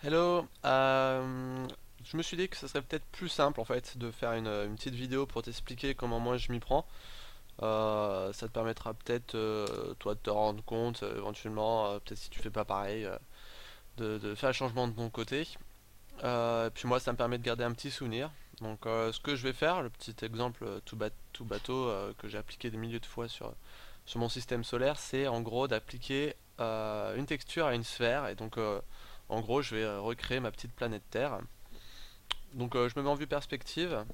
Hello, je me suis dit que ce serait peut-être plus simple en fait de faire une petite vidéo pour t'expliquer comment moi je m'y prends. Ça te permettra peut-être toi de te rendre compte éventuellement, peut-être si tu fais pas pareil, de faire le changement de ton côté. Et puis moi ça me permet de garder un petit souvenir. Donc ce que je vais faire, le petit exemple tout bateau que j'ai appliqué des milliers de fois sur mon système solaire, c'est en gros d'appliquer une texture à une sphère. Et donc en gros je vais recréer ma petite planète Terre. Donc je me mets en vue perspective.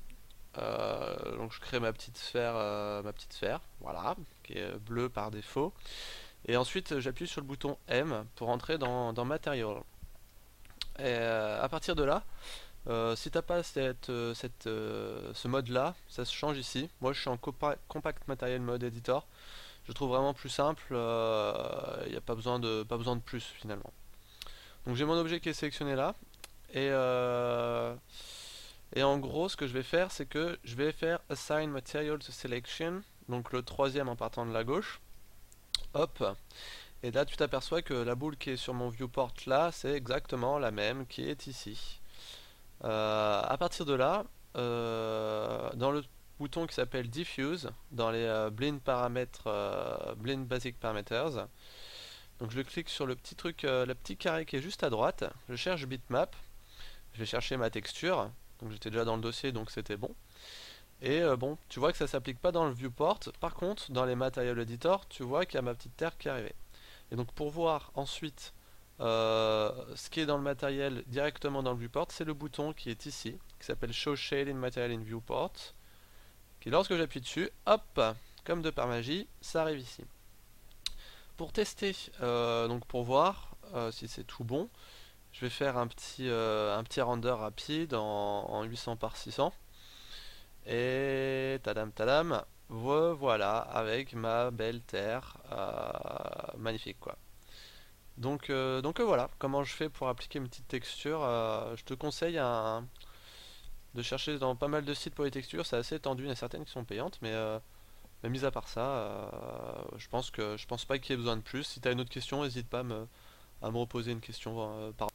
Donc je crée ma petite sphère, voilà, qui est bleue par défaut. Et ensuite j'appuie sur le bouton M pour entrer dans Material. Et à partir de là, si t'as pas ce mode là, ça se change ici. Moi je suis en Compact Material Mode Editor. Je trouve vraiment plus simple. Il n'y a pas besoin de plus finalement. Donc j'ai mon objet qui est sélectionné là. Et, euh, et en gros, ce que je vais faire, c'est que je vais faire Assign Material to Selection. Donc le troisième en partant de la gauche. Hop. Et là, tu t'aperçois que la boule qui est sur mon viewport là, c'est exactement la même qui est ici. À partir de là, dans le bouton qui s'appelle Diffuse, dans les Blend paramètres, Blend Basic Parameters, donc je clique sur le petit truc, le petit carré qui est juste à droite. Je cherche Bitmap. Je vais chercher ma texture. Donc j'étais déjà dans le dossier, donc c'était bon. Et bon, tu vois que ça s'applique pas dans le viewport. Par contre, dans les Material Editor, tu vois qu'il y a ma petite terre qui est arrivée. Et donc pour voir ensuite ce qui est dans le matériel directement dans le viewport, c'est le bouton qui est ici, qui s'appelle Show Shade in Material in Viewport, qui lorsque j'appuie dessus, hop, comme de par magie, ça arrive ici. Pour tester, donc pour voir si c'est tout bon, je vais faire un petit render rapide en 800 par 600. Et tadam tadam, voilà, avec ma belle terre, magnifique quoi. Donc voilà, comment je fais pour appliquer une petite texture. Je te conseille de chercher dans pas mal de sites pour les textures, c'est assez étendu, il y en a certaines qui sont payantes, mais mis à part ça, je pense pas qu'il y ait besoin de plus. Si tu as une autre question, n'hésite pas à me reposer une question par